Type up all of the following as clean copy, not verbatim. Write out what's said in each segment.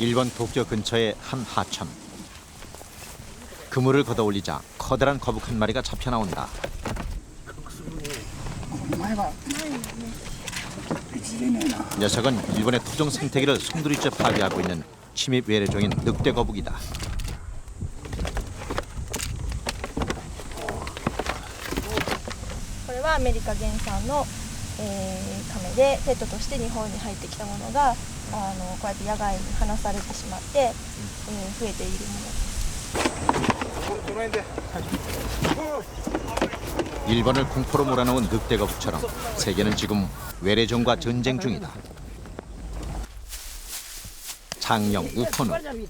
일본 도쿄 근처의 한 하천. 그물을 걷어올리자 커다란 거북 한 마리가 잡혀 나온다. 녀석은 일본의 토종 생태계를 송두리째 파괴하고 있는 침입 외래종인 늑대 거북이다. これはアメリカ原産の、カメでペットとして日本に入ってきたものがこうやって野外に放されてしまって、増えているものです。 일본을 공포로 몰아넣은 늑대 거북처럼 세계는 지금 외래종과 전쟁 중이다. 장령 우포는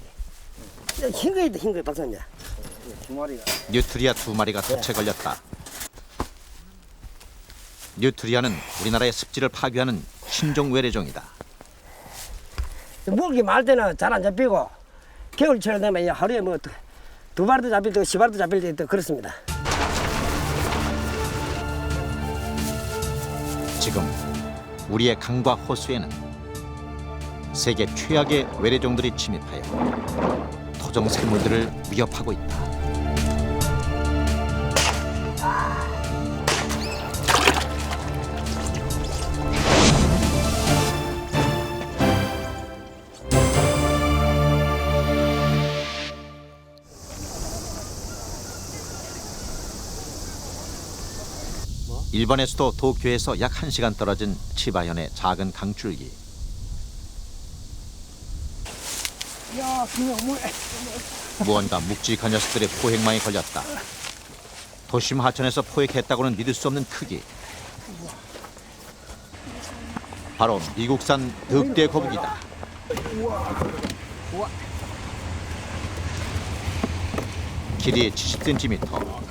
흰 거에 박사님. 뉴트리아 2마리가 덫에 걸렸다. 뉴트리아는 우리나라의 습지를 파괴하는 신종 외래종이다. 물기 말 때는 잘 안 잡히고 겨울철 되면 하루에 뭐 두 발도 잡힐 때, 10발도 잡힐 때 그렇습니다. 지금 우리의 강과 호수에는 세계 최악의 외래종들이 침입하여 토종 생물들을 위협하고 있다. 일본의 수도 도쿄에서 약 1시간 떨어진 치바현의 작은 강줄기. 무언가 묵직한 녀석들의 포획망에 걸렸다. 도심 하천에서 포획했다고는 믿을 수 없는 크기. 바로 미국산 늑대 거북이다. 길이 70cm,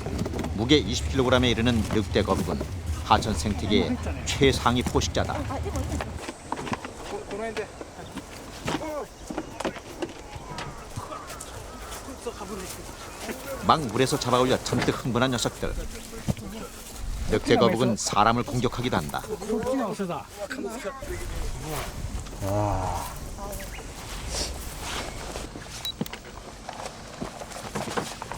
무게 20kg에 이르는 늑대 거북은 하천 생태계의 최상위 포식자다. 막 물에서 잡아올려 잔뜩 흥분한 녀석들. 늑대 거북은 사람을 공격하기도 한다.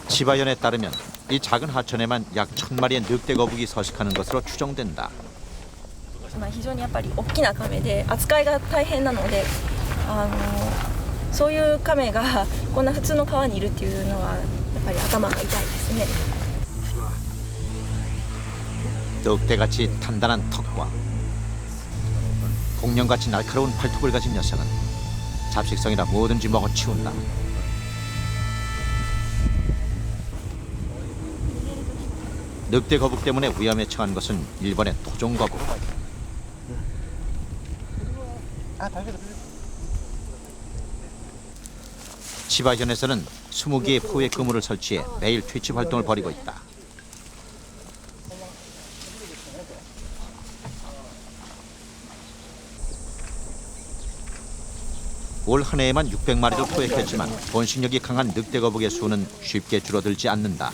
치바현에 따르면 이 작은 하천에만 약 1000마리의 늑대 거북이 서식하는 것으로 추정된다. 非常にやっぱり大きなカメで扱いが大変なので、そういうカメがこんな普通の川にいるっていうのはやっぱり頭が痛いですね。 늑대같이 단단한 턱과 공룡같이 날카로운 발톱을 가진 녀석은 잡식성이라 뭐든지 먹어치운다. 늑대 거북 때문에 위험에 처한 것은 일본의 토종 거북. 치바현에서는 20개의 포획 그물을 설치해 매일 퇴치 활동을 벌이고 있다. 올 한 해에만 600마리를 포획했지만 번식력이 강한 늑대 거북의 수는 쉽게 줄어들지 않는다.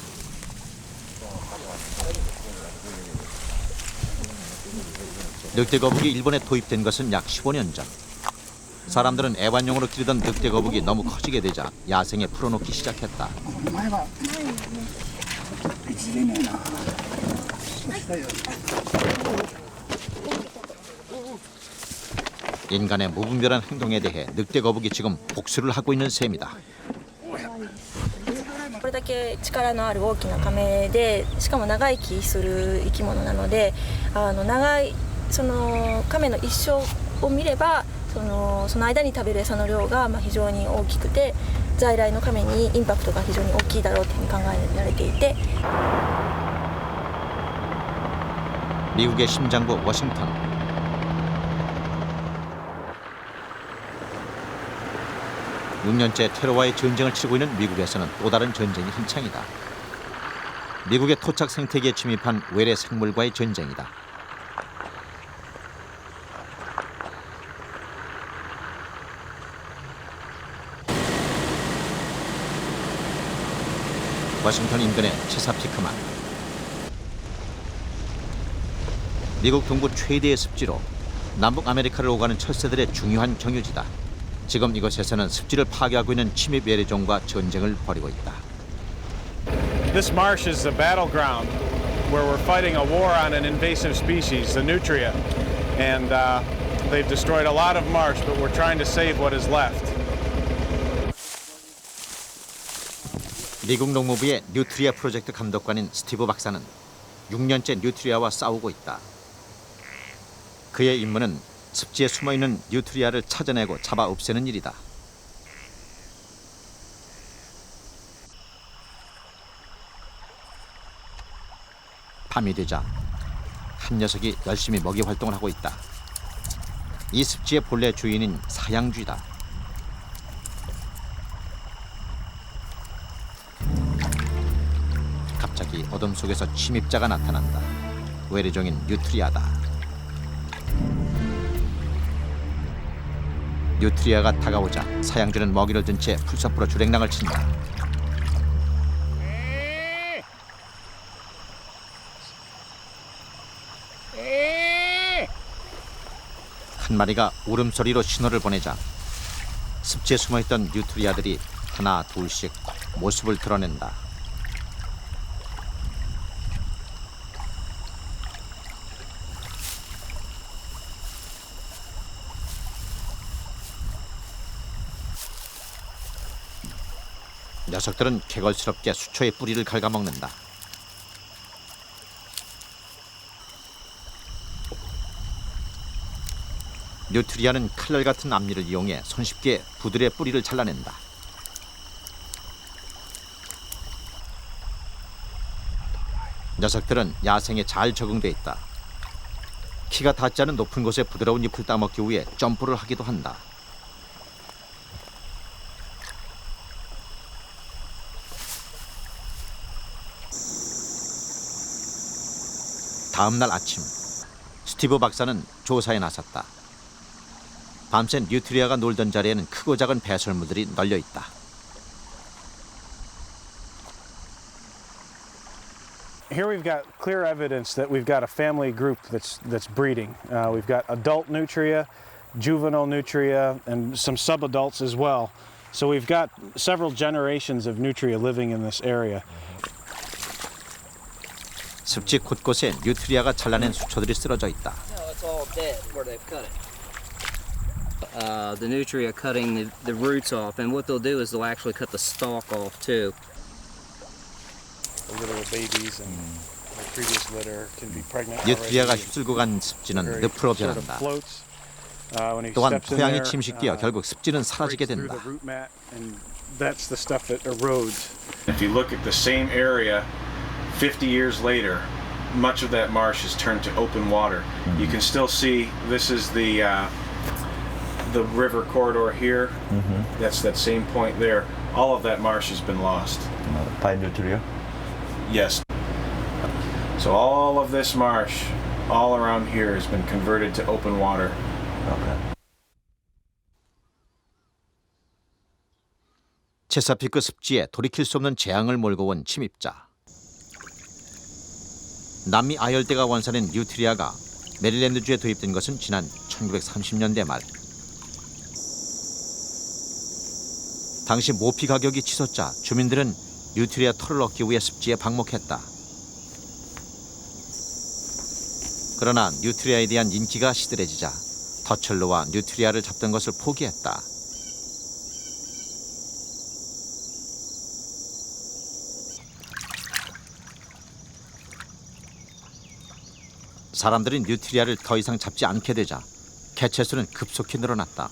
늑대 거북이 일본에 도입된 것은 약 15년 전. 사람들은 애완용으로 기르던 늑대 거북이 너무 커지게 되자 야생에 풀어놓기 시작했다. 인간의 무분별한 행동에 대해 늑대 거북이 지금 복수를 하고 있는 셈이다. これだけ力のある大きなカメで、しかも長生きする生き物なので、長いそのカメの一生を見れば、その間に食べる餌の量が非常に大きくて、在来のカメにインパクトが非常に大きいだろうというふうに考えられていて。 미국의 심장부 워싱턴. (6년째) 테러와의 전쟁을 치르고 있는 미국에서는 또 다른 전쟁이 한창이다. 미국의 토착 생태계에 침입한 외래 생물과의 전쟁이다. 워싱턴 인근의 체사피크만. 미국 동부 최대의 습지로 남북 아메리카를 오가는 철새들의 중요한 경유지다. 지금 이곳에서는 습지를 파괴하고 있는 침입 외래종과 전쟁을 벌이고 있다. This marsh is the battleground where we're fighting a war on an invasive species, the nutria. And they've destroyed a lot of marsh, but we're trying to save what is left. 미국 농무부의 뉴트리아 프로젝트 감독관인 스티브 박사는 6년째 뉴트리아와 싸우고 있다. 그의 임무는 습지에 숨어있는 뉴트리아를 찾아내고 잡아 없애는 일이다. 밤이 되자 한 녀석이 열심히 먹이 활동을 하고 있다. 이 습지의 본래 주인인 사양쥐다. 갑자기 어둠 속에서 침입자가 나타난다. 외래종인 뉴트리아다. 뉴트리아가 다가오자 사양쥐는 먹이를 든 채 풀숲으로 주랭랑을 친다. 한 마리가 울음소리로 신호를 보내자 습지에 숨어있던 뉴트리아들이 하나 둘씩 모습을 드러낸다. 녀석들은 개걸스럽게 수초의 뿌리를 갉아먹는다. 뉴트리아는 칼날 같은 앞니를 이용해 손쉽게 부들의 뿌리를 잘라낸다. 녀석들은 야생에 잘 적응돼 있다. 키가 닿지 않은 높은 곳에 부드러운 잎을 따먹기 위해 점프를 하기도 한다. 다음 날 아침, 스티브 박사는 조사에 나섰다. 밤새 뉴트리아가 놀던 자리에는 크고 작은 배설물들이 널려 있다. Here we've got clear evidence that we've got a family group that's breeding. We've got adult nutria, juvenile nutria, and some subadults as well. So we've got several generations of nutria living in this area. 습지 곳곳에 뉴트리아가 잘라낸 수초들이 쓰러져 있다. It's all dead where they've cut it. The nutria cutting the roots off, and what they'll do is they'll actually cut the stalk off too. The litter of babies and the previous litter can be pregnant. 뉴트리아가 휩쓸고 간 습지는 늪으로 변한다. 또한 토양이 침식되어 결국 습지는 사라지게 된다. That's the stuff that erodes. If you look at the same area 50 years later, much of that marsh has turned to open water. You can still see this is the river corridor here. That's that same point there. All of that marsh has been lost. By nutria? Yes. So all of this marsh, all around here, has been converted to open water. Okay. 체사피크 습지에 돌이킬 수 없는 재앙을 몰고 온 침입자. 남미 아열대가 원산인 뉴트리아가 메릴랜드주에 도입된 것은 지난 1930년대 말. 당시 모피 가격이 치솟자 주민들은 뉴트리아 털을 얻기 위해 습지에 방목했다. 그러나 뉴트리아에 대한 인기가 시들해지자 덫을로와 뉴트리아를 잡던 것을 포기했다. 사람들이 뉴트리아를 더 이상 잡지 않게 되자 개체수는 급속히 늘어났다.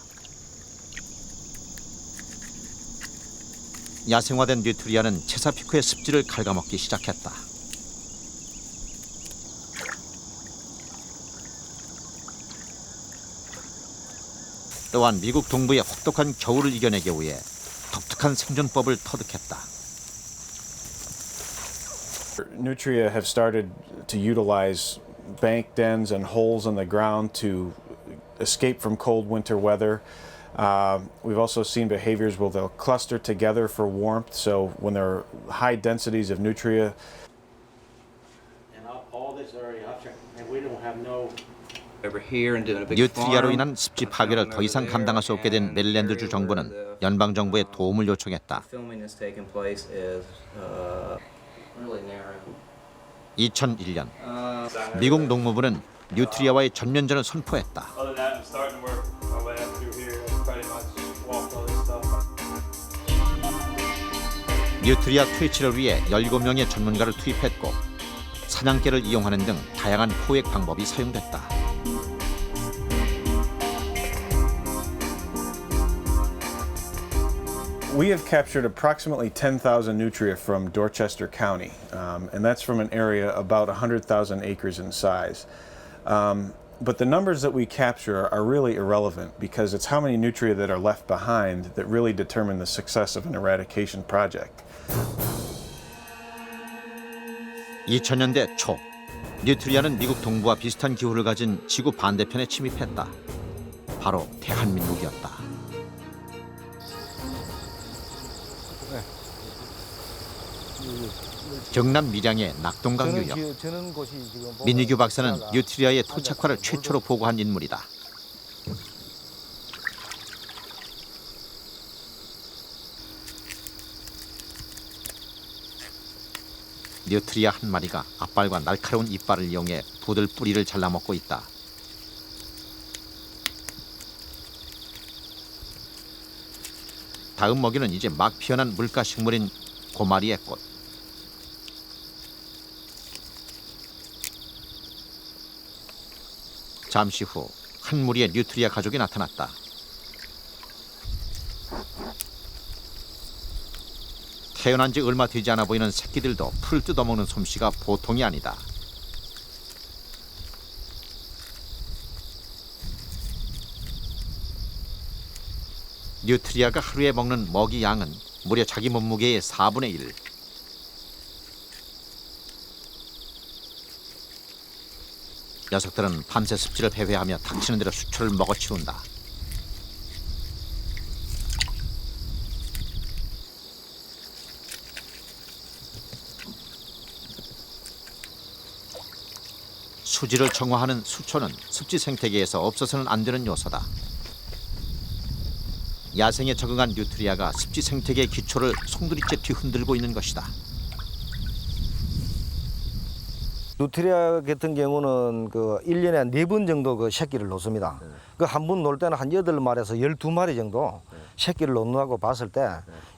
야생화된 뉴트리아는 체사피크의 습지를 갉아먹기 시작했다. 또한 미국 동부의 혹독한 겨울을 이겨내기 위해 독특한 생존법을 터득했다. Nutria have started to utilize bank dens and holes in the ground to escape from cold winter weather. We've also seen behaviors where they'll cluster together for warmth. So when there are high densities of nutria, and all this area, and we don't have no over here and doing a big 뉴트리아로 farm. 인한 습지 파괴를 더 이상 감당할 수 없게 된 메릴랜드주 정부는 연방 정부의 도움을 요청했다. Filming that's taking place is really narrow. 2001년 미국 농무부는 뉴트리아와의 전면전을 선포했다. Other than that, I'm starting to work my way up through here. I pretty much walked all this stuff. 뉴트리아 퇴치를 위해 17명의 전문가를 투입했고 사냥개를 이용하는 등 다양한 포획 방법이 사용됐다. We have captured approximately 10,000 nutria from Dorchester County, and that's from an area about 100,000 acres in size. But the numbers that we capture are really irrelevant because it's how many nutria that are left behind that really determine the success of an eradication project. 2000년대 초 뉴트리아는 미국 동부와 비슷한 기후를 가진 지구 반대편에 침입했다. 바로 대한민국이었다. 경남 밀양의 낙동강 유역. 민희규 박사는 뉴트리아의 토착화를 최초로 보고한 인물이다. 뉴트리아 한 마리가 앞발과 날카로운 이빨을 이용해 부들 뿌리를 잘라먹고 있다. 다음 먹이는 이제 막 피어난 물가식물인 고마리의 꽃. 잠시 후 한 무리의 뉴트리아 가족이 나타났다. 태어난 지 얼마 되지 않아 보이는 새끼들도 풀 뜯어먹는 솜씨가 보통이 아니다. 뉴트리아가 하루에 먹는 먹이 양은 무려 자기 몸무게의 4분의 1. 녀석들은 밤새 습지를 배회하며 닥치는 대로 수초를 먹어치운다. 수질을 정화하는 수초는 습지 생태계에서 없어서는 안 되는 요소다. 야생에 적응한 뉴트리아가 습지 생태계의 기초를 송두리째 뒤흔들고 있는 것이다. 뉴트리아 같은 경우는 그 1년에 한 4번 정도 그 새끼를 놓습니다. 그 한 번 놓을 때는 한 8마리에서 12마리 정도 새끼를 놓는다고 봤을 때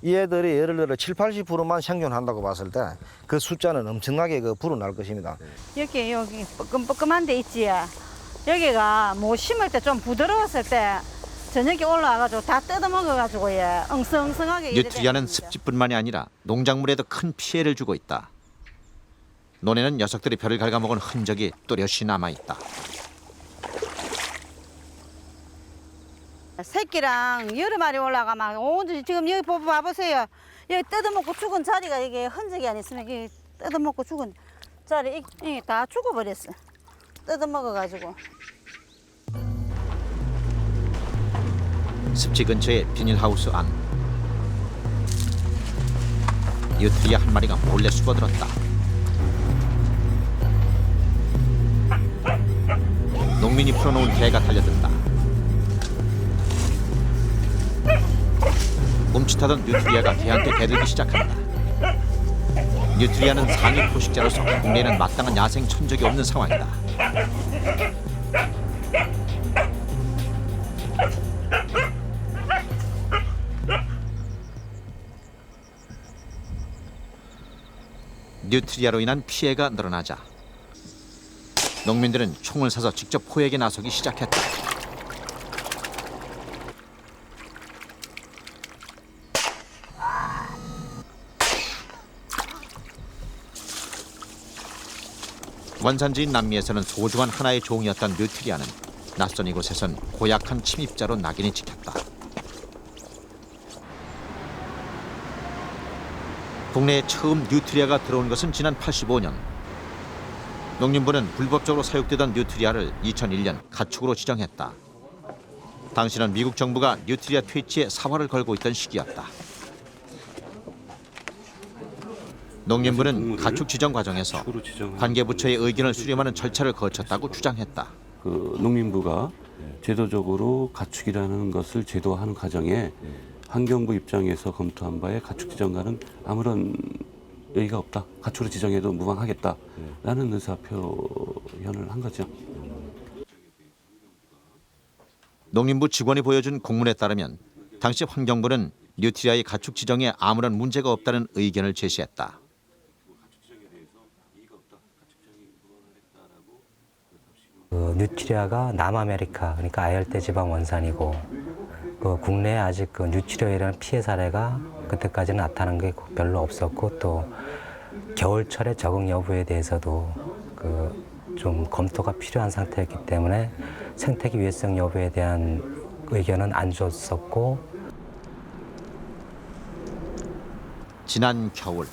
이 애들이 예를 들어 7, 80%만 생존한다고 봤을 때 그 숫자는 엄청나게 그 불어날 것입니다. 여기 뻐끔뻐끔한 데 있지. 여기가 뭐 심을 때 좀 부드러웠을 때 저녁에 올라와가지고 다 뜯어먹어가지고 예, 엉성엉성하게. 뉴트리아는 습지뿐만이 아니라 농작물에도 큰 피해를 주고 있다. 논에는 녀석들이 벼를 갉아먹은 흔적이 또렷이 남아있다. 새끼랑 여러 마리 올라가면 온전히 지금 여기 봐보세요. 여기 뜯어먹고 죽은 자리가 이게 흔적이 안 있으면 이게 뜯어먹고 죽은 자리 이게 다 죽어버렸어. 뜯어먹어가지고. 습지 근처의 비닐하우스 안. 뉴트리아 한 마리가 몰래 숨어들었다. 농민이 풀어놓은 개가 달려든다. 멈칫하던 뉴트리아가 개한테 대들기 시작한다. 뉴트리아는 상위 포식자로서 국내에는 마땅한 야생 천적이 없는 상황이다. 뉴트리아로 인한 피해가 늘어나자 농민들은 총을 사서 직접 포획에 나서기 시작했다. 원산지인 남미에서는 소중한 하나의 종이었던 뉴트리아는 낯선 이곳에선 고약한 침입자로 낙인이 찍혔다. 국내에 처음 뉴트리아가 들어온 것은 지난 85년. 농림부는 불법적으로 사육되던 뉴트리아를 2001년 가축으로 지정했다. 당시는 미국 정부가 뉴트리아 퇴치에 사활을 걸고 있던 시기였다. 농림부는 가축 지정 과정에서 관계부처의 의견을 수렴하는 절차를 거쳤다고 주장했다. 그 농림부가 제도적으로 가축이라는 것을 제도화하는 과정에 환경부 입장에서 검토한 바에 가축 지정과는 아무런 여의가 없다. 가축으로 지정해도 무방하겠다라는 의사 표현을 한 거죠. 농림부 직원이 보여준 공문에 따르면 당시 환경부는 뉴트리아의 가축 지정에 아무런 문제가 없다는 의견을 제시했다. 뉴트리아가 남아메리카, 그러니까 아열대 지방 원산이고 국내에 아직 뉴트리아라는 피해 사례가 그때까지는 나타난 게 별로 없었고 또 겨울철의 적응 여부에 대해서도 좀 검토가 필요한 상태였기 때문에 생태계 유해성 여부에 대한 의견은 안 줬었고. 지난 겨울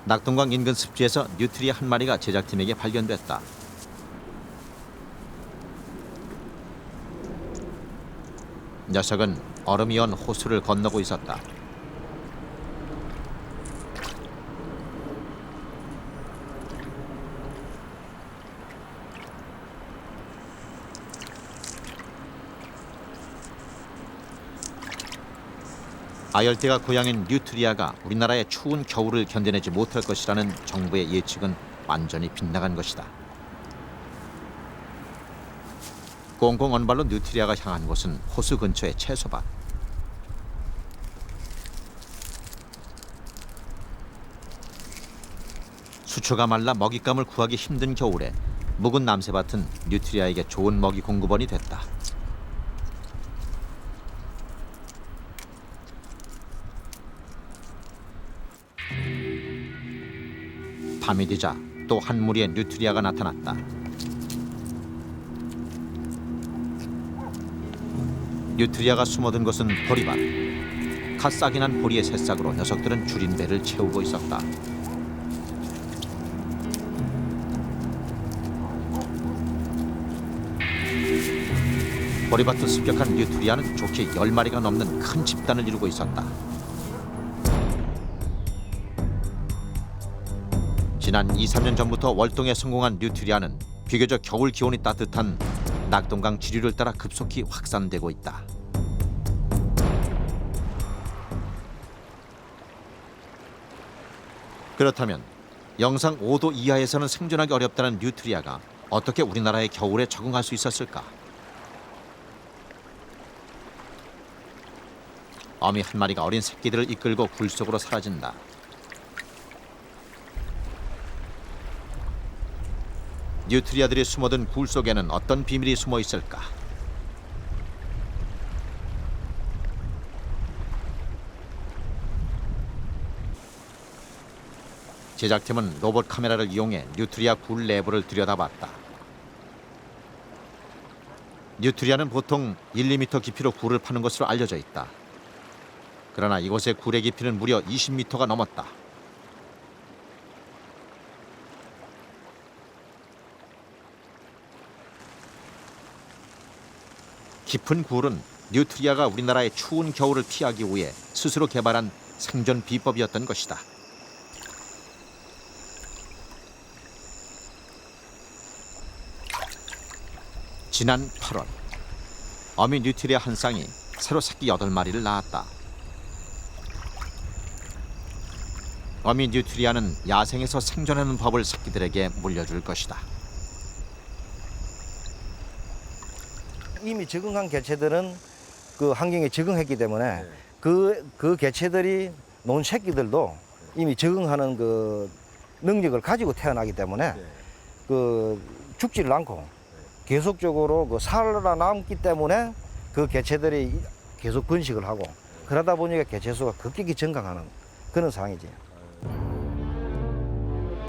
낙동강 인근 습지에서 뉴트리아 한 마리가 제작팀에게 발견됐다. 녀석은 얼음이 온 호수를 건너고 있었다. 아열대가 고향인 뉴트리아가 우리나라의 추운 겨울을 견뎌내지 못할 것이라는 정부의 예측은 완전히 빗나간 것이다. 꽁꽁 언발로 뉴트리아가 향한 곳은 호수 근처의 채소밭. 수초가 말라 먹잇감을 구하기 힘든 겨울에 묵은 남새밭은 뉴트리아에게 좋은 먹이 공급원이 됐다. 밤이 되자 또 한 무리의 뉴트리아가 나타났다. 뉴트리아가 숨어든 곳은 보리밭. 갓 싹이 난 보리의 새싹으로 녀석들은 줄인 배를 채우고 있었다. 보리밭을 습격한 뉴트리아는 좋게 10마리가 넘는 큰 집단을 이루고 있었다. 지난 2~3년 전부터 월동에 성공한 뉴트리아는 비교적 겨울 기온이 따뜻한 낙동강 지류를 따라 급속히 확산되고 있다. 그렇다면 영상 5도 이하에서는 생존하기 어렵다는 뉴트리아가 어떻게 우리나라의 겨울에 적응할 수 있었을까? 어미 한 마리가 어린 새끼들을 이끌고 굴 속으로 사라진다. 뉴트리아들이 숨어든 굴 속에는 어떤 비밀이 숨어 있을까? 제작팀은 로봇 카메라를 이용해 뉴트리아 굴 내부를 들여다봤다. 뉴트리아는 보통 1~2m 깊이로 굴을 파는 것으로 알려져 있다. 그러나 이곳의 굴의 깊이는 무려 20m가 넘었다. 깊은 굴은 뉴트리아가 우리나라의 추운 겨울을 피하기 위해 스스로 개발한 생존 비법이었던 것이다. 지난 8월, 어미 뉴트리아 한 쌍이 새로 새끼 8마리를 낳았다. 어미 뉴트리아는 야생에서 생존하는 법을 새끼들에게 물려줄 것이다. 이미 적응한 개체들은 그 환경에 적응했기 때문에 그 개체들이 놓은 새끼들도 이미 적응하는 그 능력을 가지고 태어나기 때문에 그 죽지를 않고 계속적으로 그 살아남기 때문에 그 개체들이 계속 번식을 하고 그러다 보니까 개체 수가 급격히 증가하는 그런 상황이지.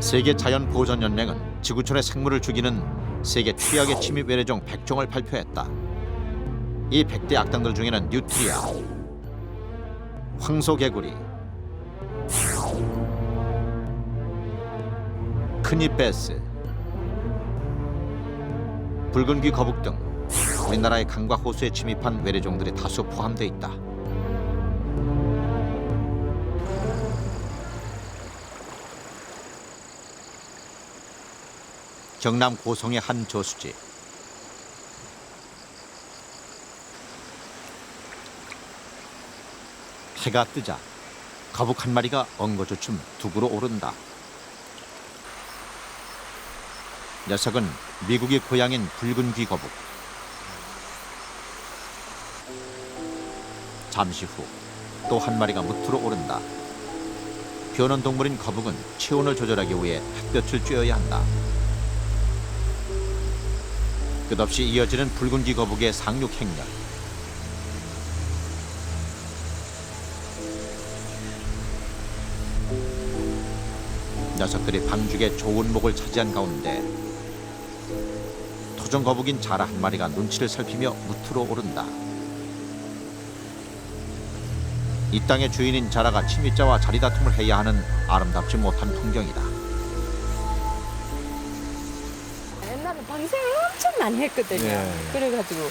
세계 자연보전연맹은 지구촌의 생물을 죽이는 세계 최악의 침입 외래종 100종을 발표했다. 이 100대 악당들 중에는 뉴트리아, 황소개구리, 큰입베스, 붉은귀 거북 등 우리나라의 강과 호수에 침입한 외래종들이 다수 포함되어 있다. 경남 고성의 한 저수지. 해가 뜨자 거북 한 마리가 엉거주춤 둑으로 오른다. 녀석은 미국의 고향인 붉은 귀 거북. 잠시 후 또 한 마리가 무트로 오른다. 변온 동물인 거북은 체온을 조절하기 위해 햇볕을 쬐어야 한다. 끝없이 이어지는 붉은 귀 거북의 상륙 행렬. 녀석들이 방죽의 좋은 목을 차지한 가운데 토종 거북인 자라 한 마리가 눈치를 살피며 무트로 오른다. 이 땅의 주인인 자라가 침입자와 자리다툼을 해야 하는 아름답지 못한 풍경이다. 옛날에 방생을 엄청 많이 했거든요. 예. 그래가지고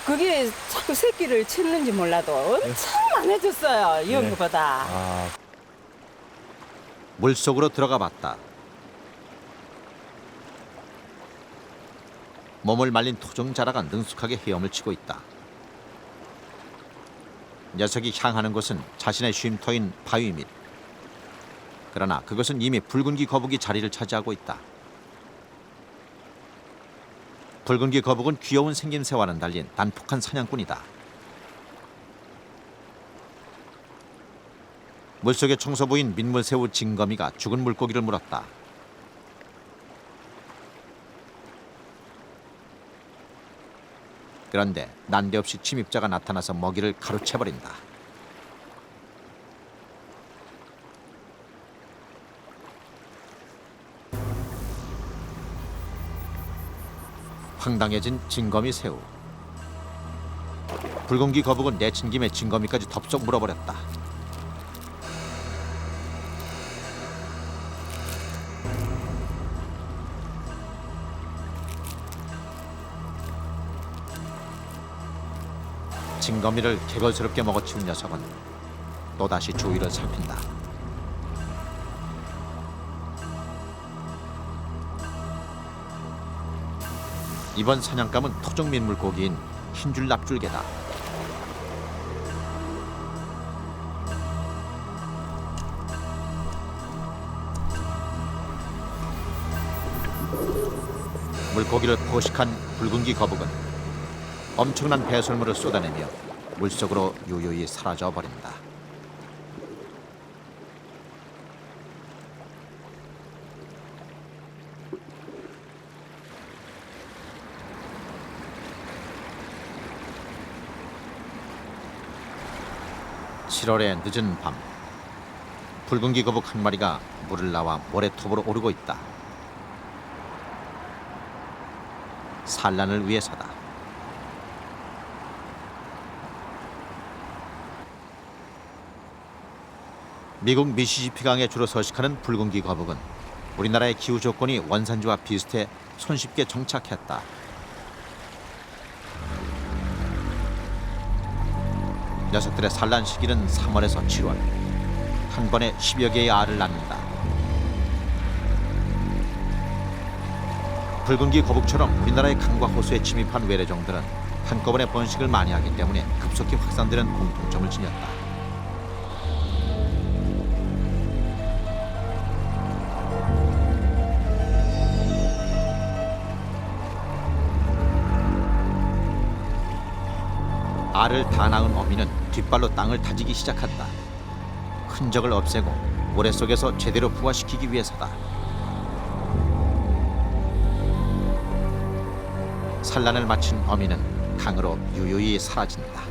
그게 자꾸 새끼를 쳤는지 몰라도 엄청 많아졌어요. 이런 것보다. 물속으로 들어가 봤다. 몸을 말린 토종 자라가 능숙하게 헤엄을 치고 있다. 녀석이 향하는 곳은 자신의 쉼터인 바위 밑. 그러나 그것은 이미 붉은 귀 거북이 자리를 차지하고 있다. 붉은 귀 거북은 귀여운 생김새와는 달리 난폭한 사냥꾼이다. 물속의 청소부인 민물새우 징거미가 죽은 물고기를 물었다. 그런데 난데없이 침입자가 나타나서 먹이를 가로채버린다. 황당해진 징거미 새우. 붉은 귀 거북은 내친 김에 징거미까지 덥석 물어버렸다. 징거미를 개걸스럽게 먹어치운 녀석은 또다시 주위를 살핀다. 이번 사냥감은 토종 민물고기인 흰줄 납줄개다. 물고기를 포식한 붉은 귀 거북은 엄청난 배설물을 쏟아내며 물속으로 유유히 사라져 버린다. (7월의) 늦은 밤, 붉은 귀 거북 한 마리가 물을 나와 모래톱으로 오르고 있다. 산란을 위해서다. 미국 미시시피강에 주로 서식하는 붉은 귀 거북은 우리나라의 기후 조건이 원산지와 비슷해 손쉽게 정착했다. 녀석들의 산란 시기는 3월에서 7월. 한 번에 10여 개의 알을 낳는다. 붉은 귀 거북처럼 우리나라의 강과 호수에 침입한 외래종들은 한꺼번에 번식을 많이 하기 때문에 급속히 확산되는 공통점을 지녔다. 알을 다 낳은 어미는 뒷발로 땅을 다지기 시작한다. 흔적을 없애고 모래 속에서 제대로 부화시키기 위해서다. 산란을 마친 어미는 강으로 유유히 사라진다.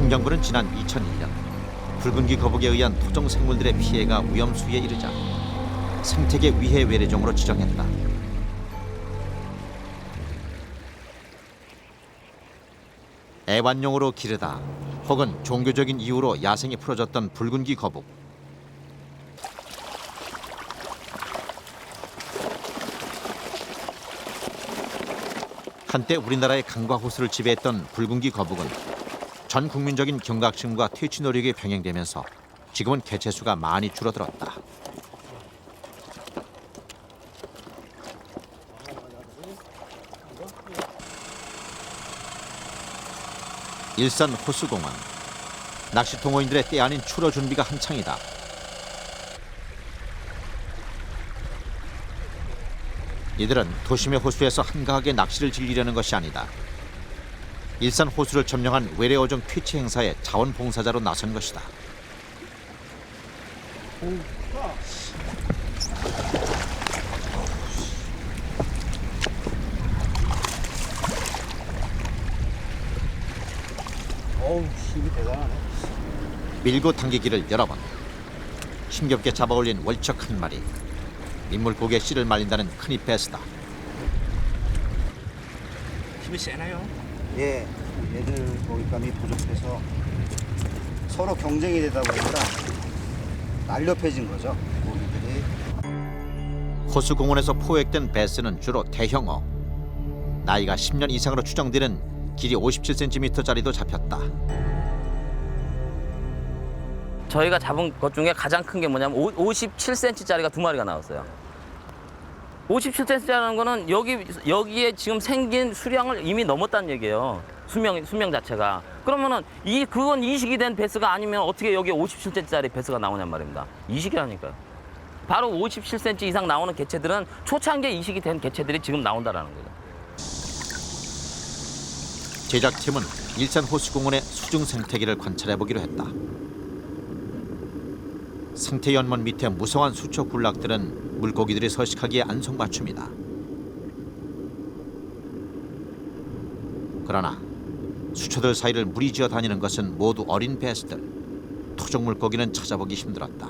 환경부는 지난 2001년 붉은 귀 거북에 의한 토종 생물들의 피해가 위험수위에 이르자 생태계 위해 외래종으로 지정했다. 애완용으로 기르다 혹은 종교적인 이유로 야생에 풀어졌던 붉은 귀 거북. 한때 우리나라의 강과 호수를 지배했던 붉은 귀 거북은 전 국민적인 경각심과 퇴치 노력이 병행되면서 지금은 개체 수가 많이 줄어들었다. 일산 호수공원. 낚시 동호인들의 때 아닌 출어 준비가 한창이다. 이들은 도심의 호수에서 한가하게 낚시를 즐기려는 것이 아니다. 일산 호수를 점령한 외래어종 퇴치 행사에 자원봉사자로 나선 것이다. 어우, 힘이 대단하네. 밀고 당기기를 여러 번. 힘겹게 잡아올린 월척 한 마리. 민물고기에 씨를 말린다는 큰입 베스다. 힘이 세나요? 예, 얘들 먹잇감이 부족해서 서로 경쟁이 되다 보니까 날렵해진 거죠, 고기들이. 호수공원에서 포획된 베스는 주로 대형어. 나이가 10년 이상으로 추정되는 길이 57cm짜리도 잡혔다. 저희가 잡은 것 중에 가장 큰 게 뭐냐면 57cm짜리가 2마리가 나왔어요. 57cm라는 거는 여기에 지금 생긴 수량을 이미 넘었다는 얘기예요. 수명 자체가. 그러면은 그건 이식이 된 베스가 아니면 어떻게 여기에 57cm짜리 베스가 나오냔 말입니다. 이식이라니까요. 바로 57cm 이상 나오는 개체들은 초창기에 이식이 된 개체들이 지금 나온다라는 거죠. 제작팀은 일산 호수공원의 수중 생태계를 관찰해 보기로 했다. 생태 연못 밑에 무성한 수초 군락들은 물고기들이 서식하기에 안성맞춤이다. 그러나 수초들 사이를 무리지어 다니는 것은 모두 어린 베스들. 토종 물고기는 찾아보기 힘들었다.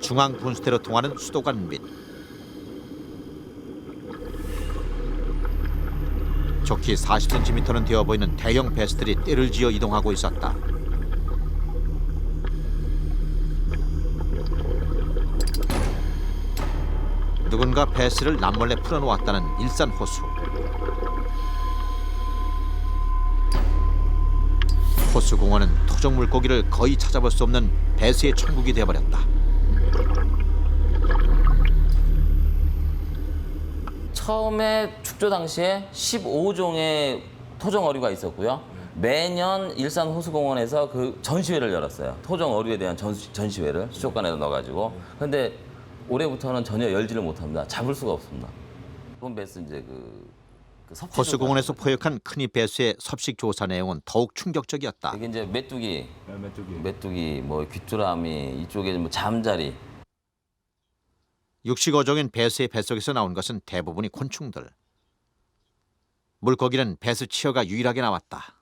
중앙 분수대로 통하는 수도관 밑. 좋기 40cm는 되어 보이는 대형 베스들이 떼를 지어 이동하고 있었다. 누군가 베스를 남몰래 풀어놓았다는 일산 호수. 호수공원은 토종 물고기를 거의 찾아볼 수 없는 베스의 천국이 되어버렸다. 처음에 축조 당시에 15종의 토종 어류가 있었고요. 매년 일산 호수공원에서 그 전시회를 열었어요. 토종 어류에 대한 전시회를 수족관에다 넣어가지고. 근데 올해부터는 전혀 열지를 못합니다. 잡을 수가 없습니다. 이번 베스 이제 호수공원에서 포획한 큰입 베스의 섭식 조사 내용은 더욱 충격적이었다. 이게 이제 메뚜기, 뭐 귀뚜라미, 이쪽에 뭐 잠자리. 육식어종인 베스의 뱃속에서 나온 것은 대부분이 곤충들. 물고기는 베스 치어가 유일하게 나왔다.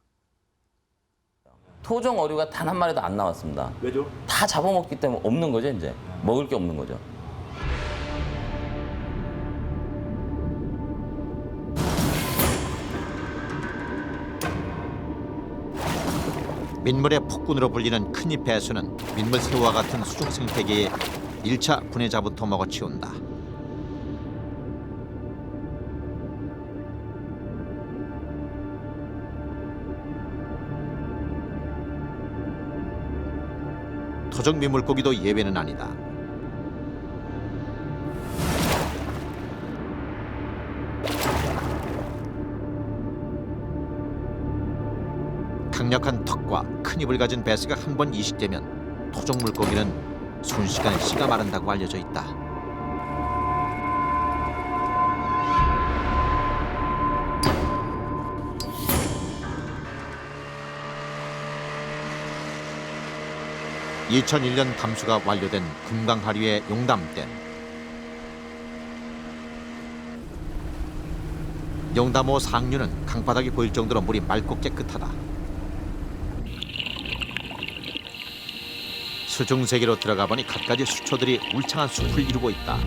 토종 어류가 단 한 마리도 안 나왔습니다. 왜죠? 다 잡아먹기 때문에 없는 거죠, 이제. 먹을 게 없는 거죠. 민물의 폭군으로 불리는 큰입 베스는 민물 새우와 같은 수중 생태계에 1차 분해자부터 먹어치운다. 토종 민물고기도 예외는 아니다. 강력한 턱과 큰 입을 가진 베스가 한 번 이식되면 토종 물고기는 순식간에 씨가 마른다고 알려져 있다. (2001년) 담수가 완료된 금강 하류의 용담댐. 용담호 상류는 강바닥이 보일 정도로 물이 맑고 깨끗하다. 수중 세계로 들어가 보니 갖가지 수초들이 울창한 숲을 이루고 있다.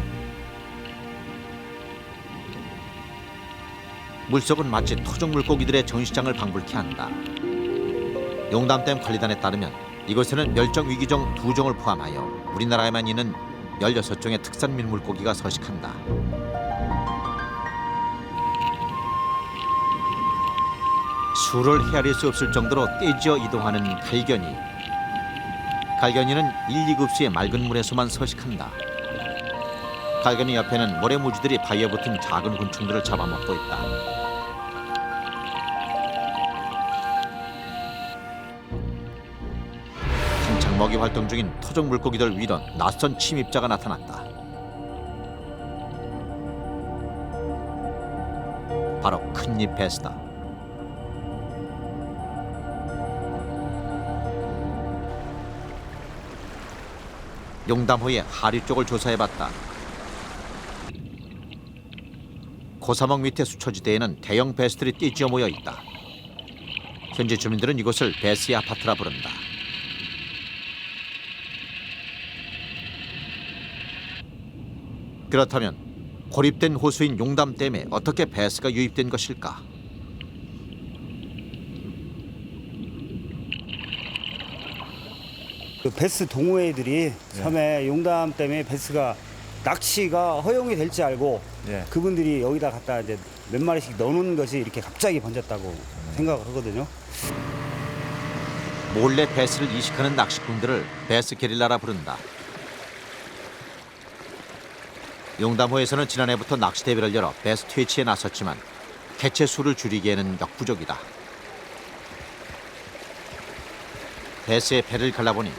물속은 마치 토종 물고기들의 전시장을 방불케 한다. 용담댐 관리단에 따르면 이곳에는 멸종 위기종 2종을 포함하여 우리나라에만 있는 16종의 특산 민물고기가 서식한다. 수를 헤아릴 수 없을 정도로 떼지어 이동하는 갈견이. 갈견이는 1, 2급수의 맑은 물에서만 서식한다. 갈견이 옆에는 모래무지들이 바위에 붙은 작은 곤충들을 잡아먹고 있다. 한창 먹이 활동 중인 토종 물고기들 위로 낯선 침입자가 나타났다. 바로 큰잎 베스다. 용담호의 하류 쪽을 조사해봤다. 고사목 밑의 수초지대에는 대형 베스들이 떼지어 모여 있다. 현지 주민들은 이곳을 베스의 아파트라 부른다. 그렇다면 고립된 호수인 용담댐에 어떻게 베스가 유입된 것일까? 그 베스 동호회들이 섬에 용담 때문에 베스가 낚시가 허용이 될지 알고 그분들이 여기다 갖다 이제 몇 마리씩 넣어놓는 것이 이렇게 갑자기 번졌다고 생각을 하거든요. 몰래 베스를 이식하는 낚시꾼들을 베스 게릴라라 부른다. 용담호에서는 지난해부터 낚시 대회를 열어 베스 퇴치에 나섰지만 개체 수를 줄이기에는 역부족이다. 베스의 배를 갈라보니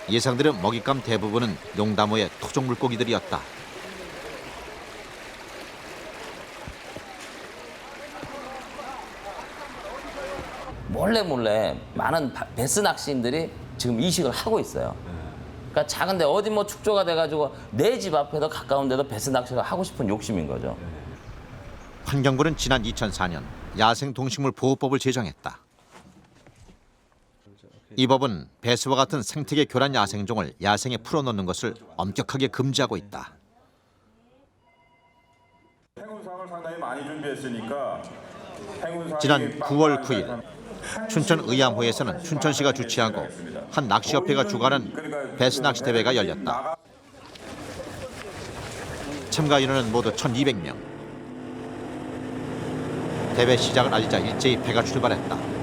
예상대로 먹잇감 대부분은 용담호의 토종 물고기들이었다. 몰래 많은 베스 낚시인들이 지금 이식을 하고 있어요. 그러니까 작은데 어디 뭐 축조가 돼가지고 내 집 앞에도 가까운 데도 베스 낚시가 하고 싶은 욕심인 거죠. 환경부는 지난 2004년 야생동식물보호법을 제정했다. 이 법은 베스와 같은 생태계 교란 야생종을 야생에 풀어놓는 것을 엄격하게 금지하고 있다. 행운상을 상당히 많이 준비했으니까 행운상이 지난 9월 9일 춘천 의암호에서는 춘천시가 주최하고 한 낚시협회가 주관한 베스 낚시 대회가 열렸다. 참가 인원은 모두 1,200명. 대회 시작을 알리자 일제히 배가 출발했다.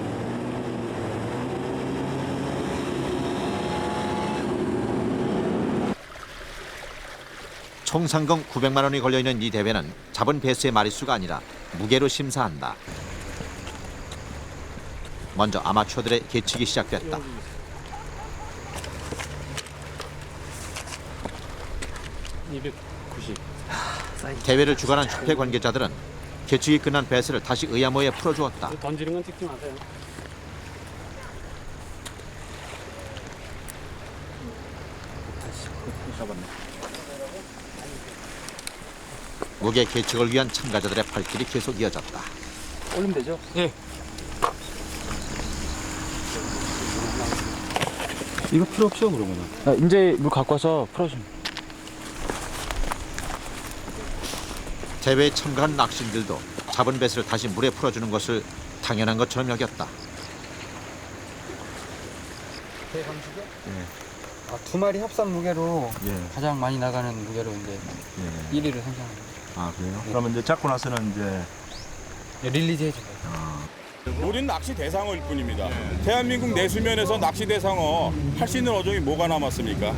총 상금 900만 원이 걸려있는 이 대회는 잡은 베스의 마리수가 아니라 무게로 심사한다. 먼저 아마추어들의 계측이 시작됐다. 대회를 주관한 협회 관계자들은 계측이 끝난 베스를 다시 의암호에 풀어주었다. 던지는 건 찍지 마세요. 무게 계측을 위한 참가자들의 발길이 계속 이어졌다. 올리면 되죠? 예. 이거 필요 없죠, 그러면은? 아, 이제 물 갖고 와서 풀어주면. 대회에 참가한 낚시인들도 잡은 베스를 다시 물에 풀어주는 것을 당연한 것처럼 여겼다. 아, 두 마리 합산 무게로 가장 많이 나가는 무게로 이제 1위를 선정합니다. 아 그래요? 그러면 이제 잡고 나서는 이제 릴리즈 해줘요. 우리는 낚시 대상어일 뿐입니다. 대한민국 내수면에서 낚시 대상어 할 수 있는 어종이 뭐가 남았습니까?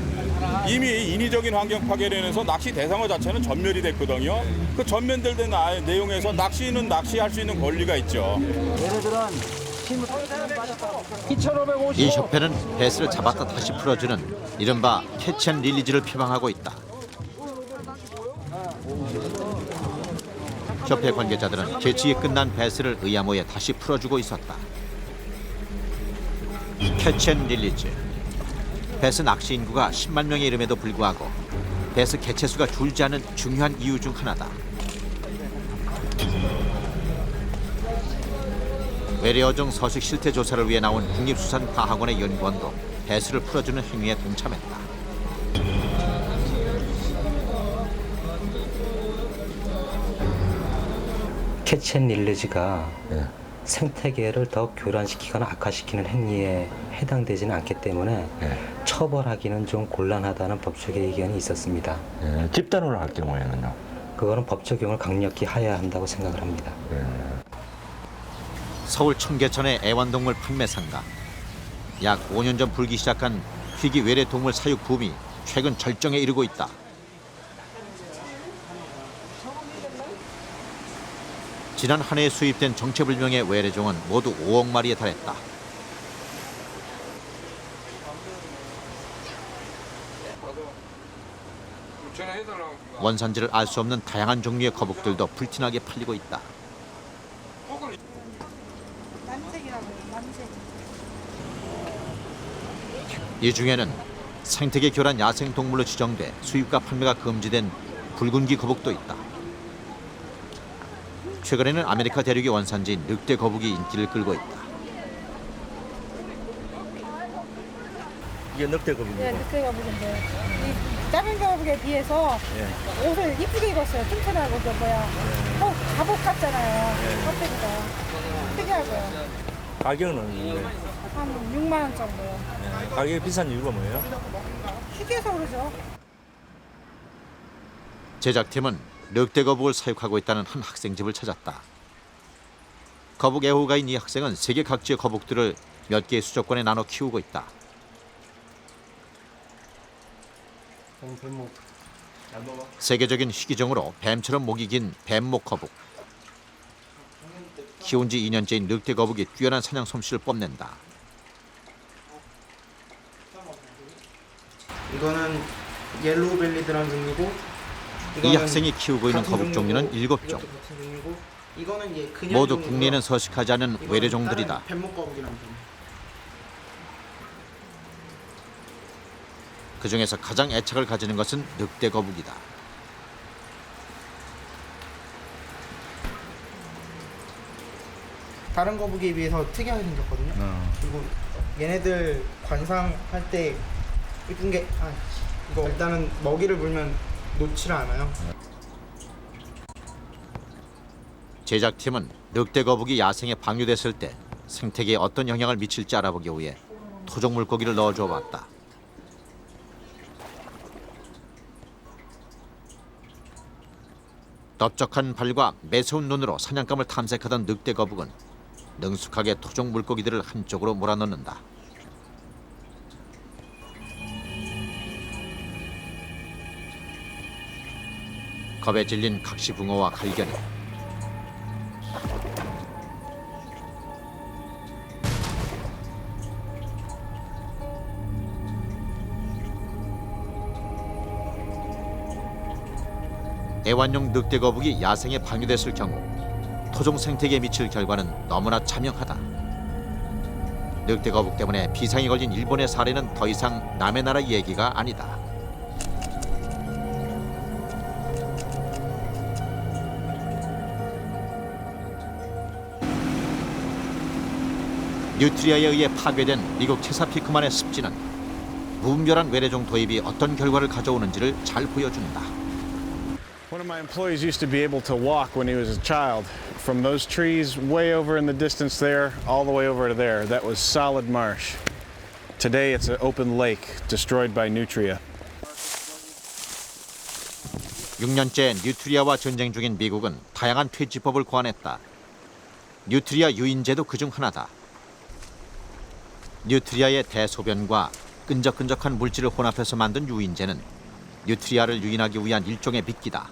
이미 인위적인 환경 파괴로 인해서 낚시 대상어 자체는 전멸이 됐거든요. 그 전면된 내용에서 낚시는 낚시할 수 있는 권리가 있죠. 얘네들은 이 협회는 베스를 잡았다 다시 풀어주는 이른바 캐치 앤 릴리즈를 표방하고 있다. 협회 관계자들은 계측이 끝난 베스를 의암호에 다시 풀어주고 있었다. 캐치 앤 릴리즈. 베스 낚시 인구가 10만 명에 이름에도 불구하고 베스 개체수가 줄지 않은 중요한 이유 중 하나다. 외래어종 서식 실태 조사를 위해 나온 국립수산과학원의 연구원도 베스를 풀어주는 행위에 동참했다. 캐치 앤 릴리즈가 생태계를 더 교란시키거나 악화시키는 행위에 해당되지는 않기 때문에 처벌하기는 좀 곤란하다는 법적의 의견이 있었습니다. 집단으로 할 경우에는요? 그거는 법 적용을 강력히 하여야 한다고 생각을 합니다. 서울 청계천의 애완동물 판매상가. 약 5년 전 불기 시작한 희귀 외래 동물 사육 붐이 최근 절정에 이르고 있다. 지난 한 해에 수입된 정체불명의 외래종은 모두 5억 마리에 달했다. 원산지를 알 수 없는 다양한 종류의 거북들도 불티나게 팔리고 있다. 이 중에는 생태계 교란 야생동물로 지정돼 수입과 판매가 금지된 붉은기 거북도 있다. 최근에는 아메리카 대륙의 원산지인 늑대 거북이 인기를 끌고 있다. 이게 늑대 거북이고. 네, 늑대 거북인데 이 작은 거북이에 비해서 옷을 이쁘게 입었어요. 튼튼하고 갑옷 같잖아요. 껍데기가 특이하고요. 가격은 한 6만 원 정도요. 가격이 비싼 이유가 뭐예요? 희귀해서 그러죠. 제작팀은 늑대 거북을 사육하고 있다는 한 학생집을 찾았다. 거북 애호가인 이 학생은 세계 각지의 거북들을 몇 개의 수족관에 나눠 키우고 있다. 세계적인 희귀종으로 뱀처럼 목이 긴 뱀목 거북. 키운 지 2년째인 늑대 거북이 뛰어난 사냥 솜씨를 뽐낸다. 이거는 옐로우벨리드라는 종류고 이 학생이 키우고 있는 거북 종류는 7종. 이거는 그냥 모두 종류고요. 국내에는 서식하지 않은 외래종들이다. 뱀목 거북이라는 종류. 그 중에서 가장 애착을 가지는 것은 늑대 거북이다. 다른 거북이에 비해서 특이하게 생겼거든요. 그리고 얘네들 관상할 때 이쁜 게 이거 일단은 먹이를 물면 놓지를 않아요. 제작팀은 늑대 거북이 야생에 방류됐을 때 생태계에 어떤 영향을 미칠지 알아보기 위해 토종 물고기를 넣어줘 봤다. 넓적한 발과 매서운 눈으로 사냥감을 탐색하던 늑대 거북은 능숙하게 토종 물고기들을 한쪽으로 몰아넣는다. 겁에 질린 각시붕어와 갈견이 애완용 늑대 거북이 야생에 방류됐을 경우 토종 생태계에 미칠 결과는 너무나 자명하다. 늑대 거북 때문에 비상이 걸린 일본의 사례는 더 이상 남의 나라 얘기가 아니다. 뉴트리아에 의해 파괴된 미국 체사피크만의 습지는 무분별한 외래종 도입이 어떤 결과를 가져오는지를 잘 보여준다. One of my employees used to be able to walk when he was a child from those trees way over in the distance there all the way over to there. That was solid marsh. Today it's an open lake destroyed by nutria. 6년째 뉴트리아와 전쟁 중인 미국은 다양한 퇴치법을 고안했다. 뉴트리아 유인제도 그중 하나다. 뉴트리아의 대소변과 끈적끈적한 물질을 혼합해서 만든 유인제는 뉴트리아를 유인하기 위한 일종의 미끼다.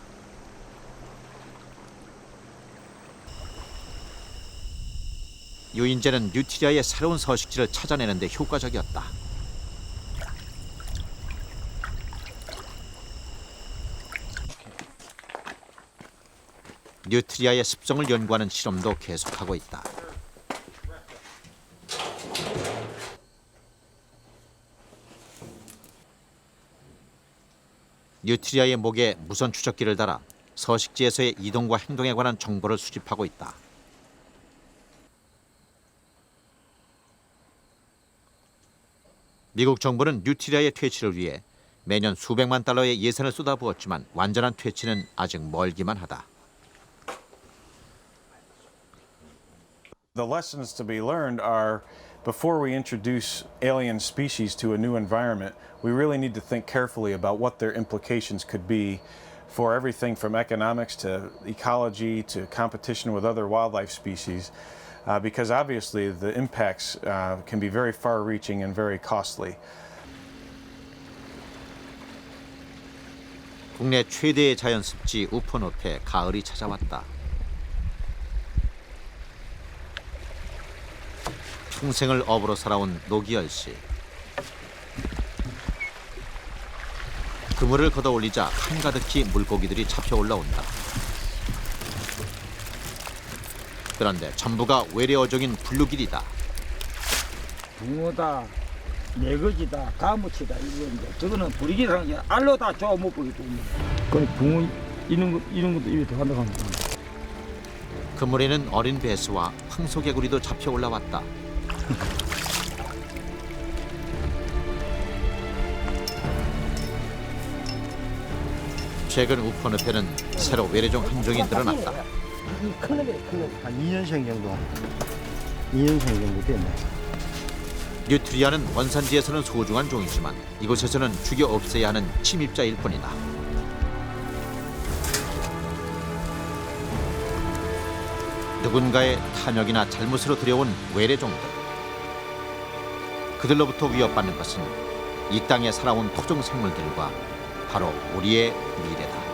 유인제는 뉴트리아의 새로운 서식지를 찾아내는 데 효과적이었다. 뉴트리아의 습성을 연구하는 실험도 계속하고 있다. 뉴트리아의 목에 무선 추적기를 달아 서식지에서의 이동과 행동에 관한 정보를 수집하고 있다. 미국 정부는 뉴트리아의 퇴치를 위해 매년 수백만 달러의 예산을 쏟아부었지만 완전한 퇴치는 아직 멀기만 하다. The lessons to be learned are before we introduce alien species to a new environment, we really need to think carefully about what their implications could be for everything from economics to ecology to competition with other wildlife species. because obviously the impacts can be very far-reaching and very costly. 국내 최대의 자연습지 우퍼늪에 가을이 찾아왔다. 평생을 업으로 살아온 노기열 씨. 그물을 걷어 올리자 한가득히 물고기들이 잡혀 올라온다. 그런데 전부가 외래 어종인 블루길이다. 붕어다, 매거지다, 가무치다 이건데 저거는 부리기라는 게 알로 다 쪼아 먹고 있거든요. 그 붕어 이런 것도 입에 들어간다고 합니다. 그물에는 어린 배수와 황소개구리도 잡혀 올라왔다. 최근 우퍼늪에는 새로 외래종 한 종이 늘어났다. 큰 놈이에요, 큰 놈. 한 2년생 정도. 2년생 정도 됐네. 뉴트리아는 원산지에서는 소중한 종이지만 이곳에서는 죽여 없애야 하는 침입자일 뿐이다. 누군가의 탐욕이나 잘못으로 들여온 외래종들. 그들로부터 위협받는 것은 이 땅에 살아온 토종 생물들과 바로 우리의 미래다.